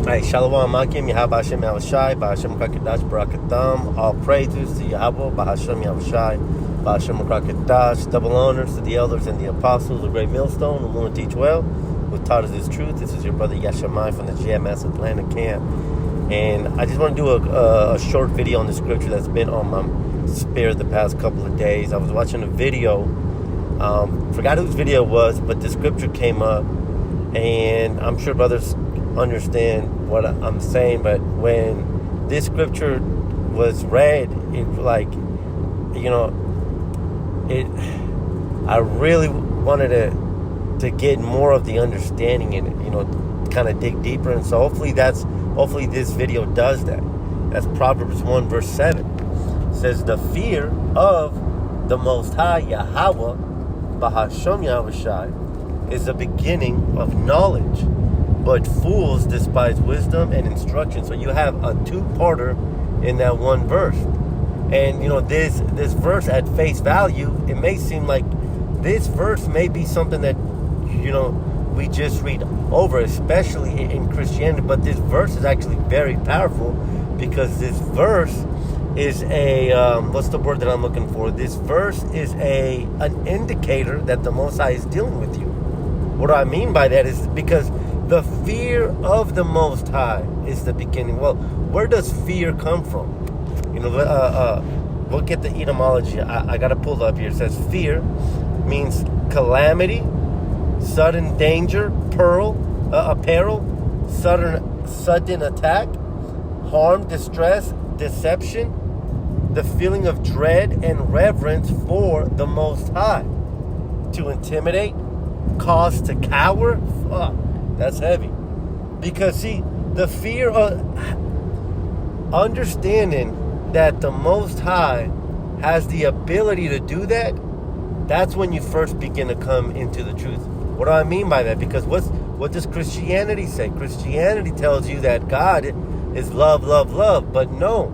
Hey, Shalom Makim, Yahweh Hashem Yahushai, Bahashem Krakadash Barakatham. All praises to Yahweh, Bahashem Yahushai, Bahashem Krakadash. Double honors to the elders and the apostles, the great millstone, the Lord teach well, who taught us his truth. This is your brother Yeshamai from the GMS Atlanta camp. And I just want to do a short video on the scripture that's been on my spirit the past couple of days. I was watching a video, forgot whose video it was, but the scripture came up, and I'm sure brothers understand what I'm saying, but when this scripture was read, I really wanted to get more of the understanding in it, kind of dig deeper. And so hopefully this video does that. That's Proverbs 1 verse 7. It says, the fear of the Most High Yahweh, Bahashem Yahushai, is the beginning of knowledge, but fools despise wisdom and instruction. So you have a two-parter in that one verse. And this verse at face value, it may seem like this verse may be something that we just read over, especially in Christianity. But this verse is actually very powerful, because this verse is what's the word that I'm looking for? This verse is an indicator that the Most High is dealing with you. What do I mean by that is because the fear of the Most High is the beginning. Well, where does fear come from? We'll get the etymology. I got to pull up here. It says fear means calamity, sudden danger, peril, sudden attack, harm, distress, deception, the feeling of dread and reverence for the Most High, to intimidate, cause to cower. Fuck. That's heavy. Because, see, the fear of understanding that the Most High has the ability to do that, that's when you first begin to come into the truth. What do I mean by that? Because what does Christianity say? Christianity tells you that God is love, love, love. But no.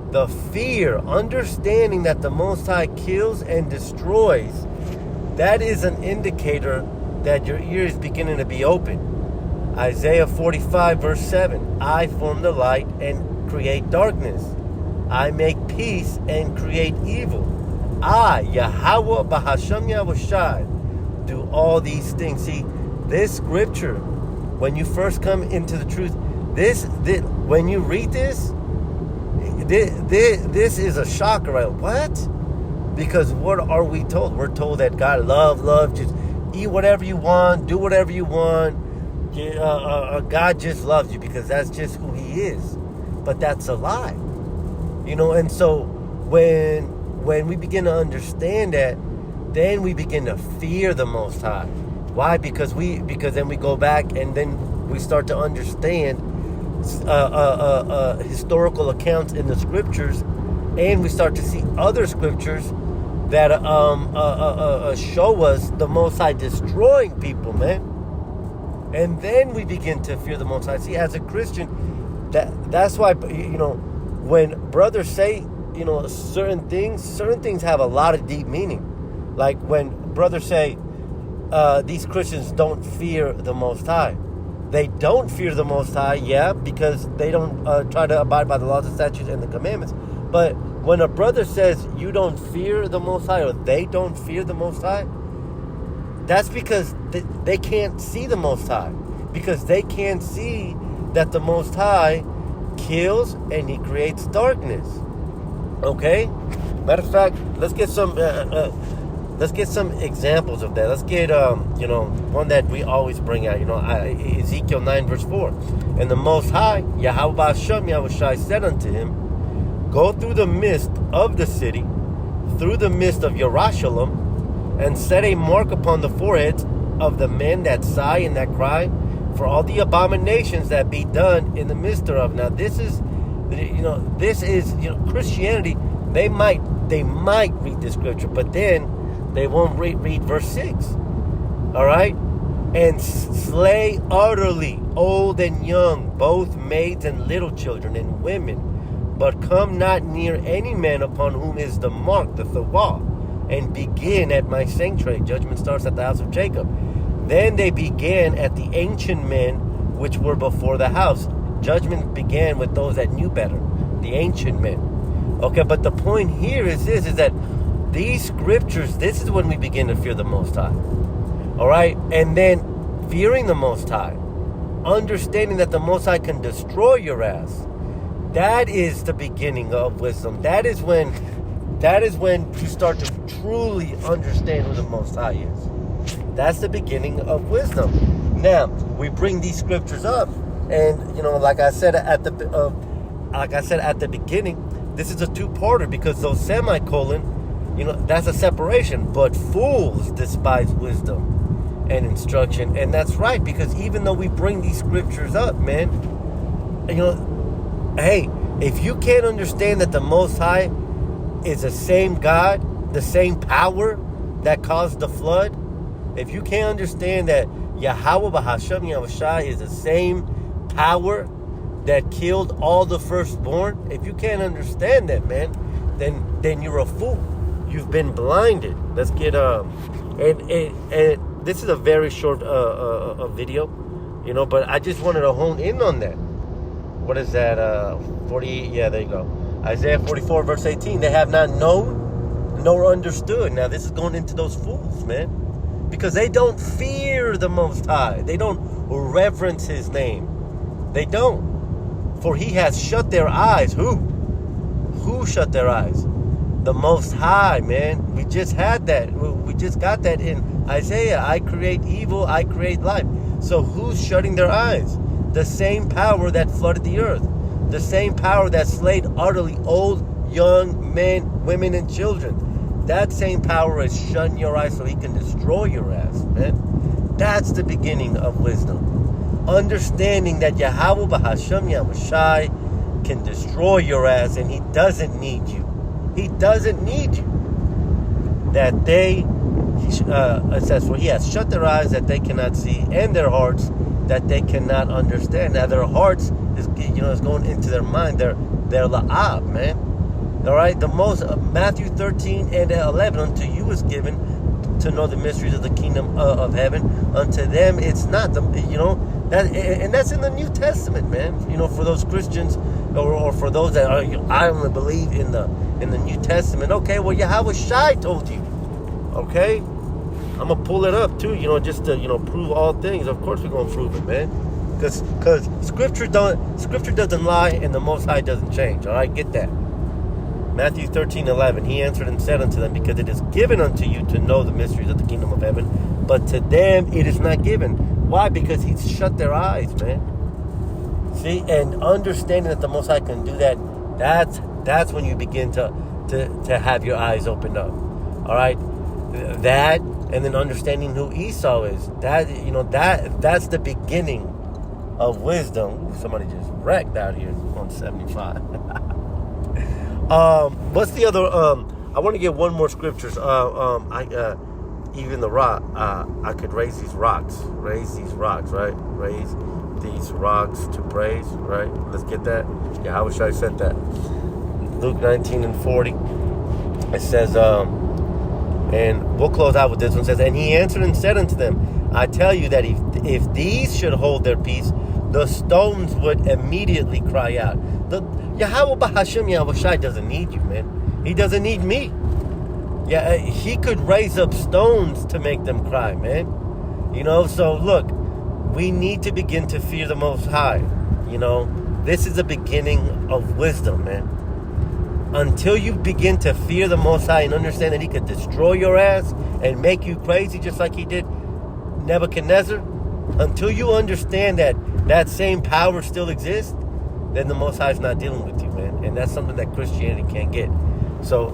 The fear, understanding that the Most High kills and destroys, that is an indicator that your ear is beginning to be open. Isaiah 45 verse 7. I form the light and create darkness. I make peace and create evil. I, Yahweh Bahashem Yahushai, do all these things. See, this scripture, when you first come into the truth, when you read this is a shocker, right? What? Because what are we told? We're told that God love, just eat whatever you want, do whatever you want. God just loves you because that's just who he is. But that's a lie. And so when we begin to understand that, then we begin to fear the Most High. Why? Because then we go back and then we start to understand historical accounts in the scriptures, and we start to see other scriptures that show us the Most High destroying people, man. And then we begin to fear the Most High. See, as a Christian, that's why, when brothers say, certain things have a lot of deep meaning. Like when brothers say, these Christians don't fear the Most High. They don't fear the Most High, yeah, because they don't try to abide by the laws and statutes and the commandments. But when a brother says you don't fear the Most High, or they don't fear the Most High, that's because they can't see the Most High. Because they can't see that the Most High kills and he creates darkness. Okay? Matter of fact, let's get some examples of that. Let's get one that we always bring out. Ezekiel 9 verse 4. And the Most High, Yahweh Hashem Yahushai, said unto him, go through the midst of the city, through the midst of Yerushalayim, and set a mark upon the foreheads of the men that sigh and that cry, for all the abominations that be done in the midst thereof. Now this is Christianity. They might read the scripture, but then they won't read verse 6. All right? And slay utterly old and young, both maids and little children and women, but come not near any man upon whom is the mark, the thawah, and begin at my sanctuary. Judgment starts at the house of Jacob. Then they began at the ancient men which were before the house. Judgment began with those that knew better, the ancient men. Okay, but the point here is this, is that these scriptures, this is when we begin to fear the Most High. All right? And then fearing the Most High, understanding that the Most High can destroy your ass, that is the beginning of wisdom. That is when you start to truly understand who the Most High is. That's the beginning of wisdom. Now, we bring these scriptures up, and like I said at the beginning, this is a two-parter, because those semicolon, that's a separation. But fools despise wisdom and instruction. And that's right, because even though we bring these scriptures up, man, hey, if you can't understand that the Most High is the same God, the same power that caused the flood, if you can't understand that Yahweh B'Hashem Yahushai is the same power that killed all the firstborn, if you can't understand that, man, then you're a fool. You've been blinded. Let's get and this is a very short video, but I just wanted to hone in on that. What is that? 48. Yeah, there you go. Isaiah 44 verse 18. They have not known nor understood. Now this is going into those fools, man, because they don't fear the Most High. They don't reverence His name. They don't. For He has shut their eyes. Who shut their eyes? The Most High, man. We just had that. We just got that in Isaiah. I create evil, I create life. So who's shutting their eyes? The same power that flooded the earth. The same power that slayed utterly old, young, men, women, and children. That same power is shutting your eyes so He can destroy your ass, man. That's the beginning of wisdom. Understanding that Yahweh B'Hashem Yahushai can destroy your ass, and He doesn't need you. He doesn't need you. That it says, for He has shut their eyes that they cannot see, and their hearts that they cannot understand. Now their hearts is going into their mind. They're la'ab, man. All right. The most Matthew 13 and 11. Unto you is given to know the mysteries of the kingdom of heaven. Unto them it's not. And that's in the New Testament, man. For those Christians or for those that I only believe in the New Testament. Okay, well, Yahweh Shai told you. Okay, I'm gonna pull it up too. Just to prove all things. Of course, we're gonna prove it, man. Because Scripture doesn't lie, and the Most High doesn't change. All right, get that. Matthew 13:11. He answered and said unto them, because it is given unto you to know the mysteries of the kingdom of heaven, but to them it is not given. Why? Because He's shut their eyes, man. See, and understanding that the Most High can do that, that's when you begin to have your eyes opened up. All right, that, and then understanding who Esau is. That's the beginning of wisdom. Ooh, somebody just wrecked out here on 75. What's the other? I want to get one more scriptures. Even the rock. I could raise these rocks. Raise these rocks, right? Raise these rocks to praise, right? Let's get that. Yeah, how wish I said that. Luke 19 and 40. It says, and we'll close out with this one. It says, and He answered and said unto them, I tell you that if these should hold their peace, the stones would immediately cry out. Yahweh B'Hashem Yahushai doesn't need you, man. He doesn't need me. Yeah, He could raise up stones to make them cry, man. So look, we need to begin to fear the Most High. This is the beginning of wisdom, man. Until you begin to fear the Most High and understand that He could destroy your ass and make you crazy just like He did Nebuchadnezzar, until you understand that same power still exists, then the Most High is not dealing with you, man. And that's something that Christianity can't get. So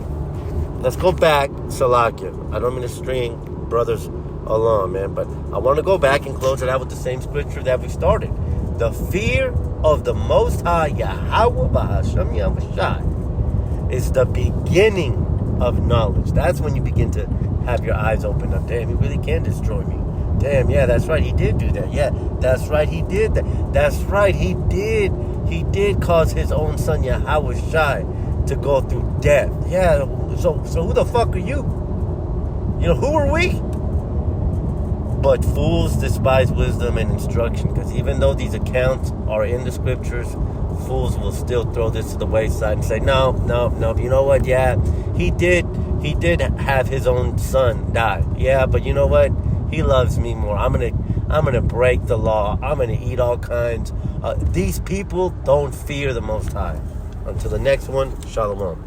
let's go back, Salakia. I don't mean to string brothers along, man, but I want to go back and close it out with the same scripture that we started. The fear of the Most High, Yahweh B'Hashem Yahushai, is the beginning of knowledge. That's when you begin to have your eyes open up. Damn, He really can destroy me. Damn, yeah, that's right. He did do that. Yeah, that's right. He did that. That's right. He did. He did cause His own Son, Yahweh Shai, to go through death. Yeah, so who the fuck are you? Who are we? But fools despise wisdom and instruction, because even though these accounts are in the scriptures, fools will still throw this to the wayside and say, no, you know what? Yeah, he did have his own son die. Yeah, but you know what? He loves me more. I'm gonna break the law. I'm gonna eat all kinds. These people don't fear the Most High. Until the next one, Shalom.